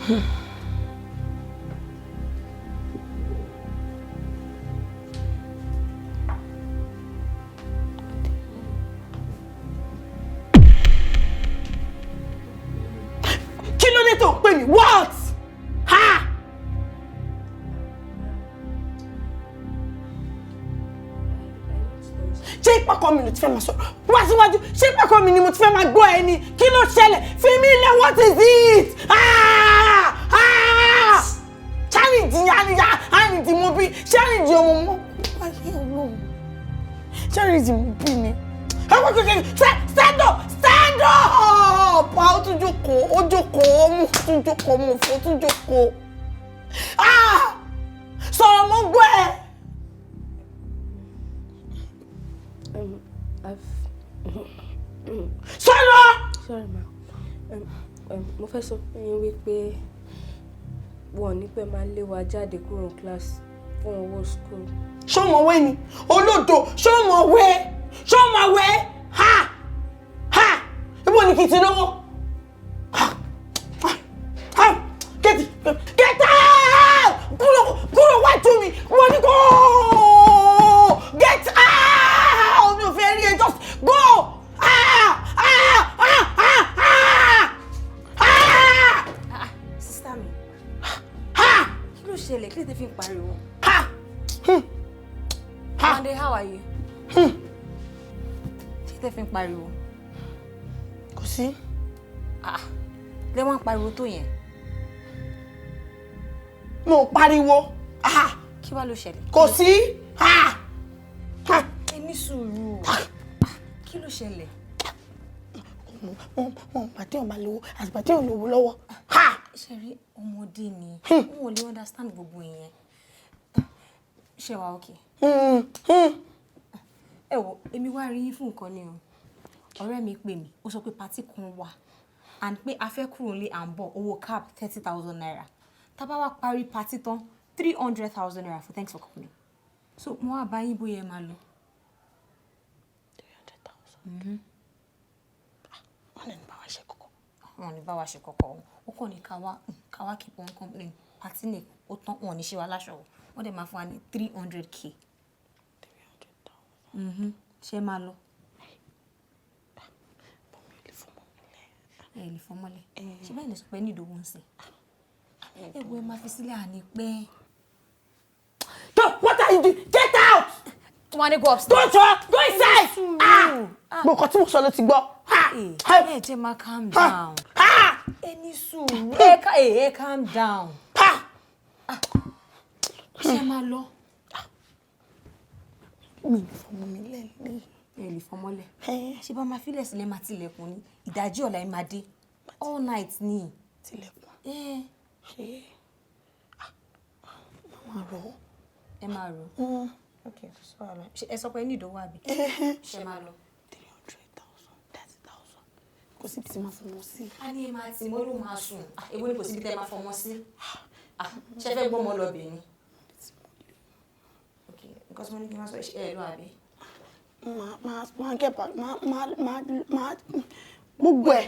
Kí ló dé tó pè mí? What? Ha! Ṣé ìpàkọ́ mi ló ti fẹ́ máa sọ̀rọ̀? Wá síwájú, ṣé ìpàkọ́ mi ni mo ti fẹ́ máa gbọ́ ẹni? Kí ló ṣẹlẹ̀? Fi mí lẹ̀, what is it? Ṣáàrìndì mo bí, ṣáàrìndì ọmọ mọ́. Ayé Ọlọ́run. Ṣáàrìndì mo bí ni. Ẹ̀wọ̀n kékeré, stand up! Stand up! Ó tún jókòó, ó jókòó, ó tún jókòó, mo fò tún jókòó. Sọ̀rọ̀ mo gbọ́ ẹ. Sọ̀rọ̀! Sorry ma. Mo fẹ́ sọ fún yín wípé wọ́n ní pé máa lé wa jáde kúrò class fún owó school. Ṣó mọ̀wé ni? Olódo, ṣó mọ̀wé? Ṣó mọ̀wé? Ha! Ha! Ibo ni kì í ti lówó? Get out! Kúrò wájú mi! Wọ́n ní go! Get out! Mi ò fẹ́ rí ẹ, just go! Sister mi. Kí ló ṣẹlẹ̀? Kí ló tẹ́ fi ń pariwo? Monday, how are you? Kí ló tẹ́ fi ń pariwo? Kò sí. Lẹ́ wọ́n ń pariwo tó yẹn. Mo pariwo. Kí wá ló ṣẹlẹ̀? Kò sí. Ẹ ní sùúrù. Kí ló ṣẹlẹ̀? Wọ́n pàtẹ́ ọ̀ma lówó àti pàtẹ́ òlówó lọ́wọ́. Ṣé rí ọmọdé ni? Wọ́n ò lè understand gbogbo ìyẹn. Ṣé wà okay? Ẹ wo, èmi wá rí yín fún nǹkan ni o. Ọ̀rẹ́ mi pè mí, ó sọ pé party kan wà and pé a fẹ́ kúrò nílé à ń bọ̀ owó cab 30,000 naira. Tá bá wá parí party tán 300,000 naira for thanks for coming. So mo wá bá yín bóyá ẹ máa lọ. 300,000. Wọ́n ní bá wa ṣe kọ́kọ́. Wọ́n ní bá wa ṣe kọ́kọ́. Ó kàn ní ká wá keep on complain. Party ní ó tán wọ́n ní ṣe wá láṣọ. Wọ́n dẹ̀ máa fún wa ní 300k. 300,000. Ṣé máa lọ? Ẹ lè fọmọlẹ̀. Ṣé báyìí lè sọ pé ní ìdòwò ń sìn? Ẹ wo ẹ máa fi sílẹ̀ àní pé. What are you doing? Get out! Wọ́n ní go upstairs. Go inside! Gbogbo tí mo sọ ló ti gbọ́. Ẹ jẹ́ máa calm down. Ẹ ní sùúrù. Ẹ calm down. Ṣé máa lọ? Mi ò fọmọ mi lẹ́lẹ́. Ẹ lè fọmọlẹ̀. Ṣé bá máa fílẹ̀ sílẹ̀ máa tilẹ̀kùn ní ìdájí ọ̀la ẹ máa dé. All night ni. Tilẹ̀kùn. Ṣé máa rọ. Ẹ máa rọ. Okay, so ẹ sọ pé ní ìdòwò àbí? Ṣé máa lọ? 300,000, 30,000. Kò sí ibi tí máa fọmọ sí. A ní ẹ máa tì mọ́ ló máa sùn. Èwo ni kò sí ibi tẹ́ máa fọmọ sí? Ṣé fẹ́ gbọ́mọ lọ bẹ̀ ni? Okay, because mo ní kí n máa sọ ẹ lọ àbí? Máa get back, máa gbogbo ẹ̀.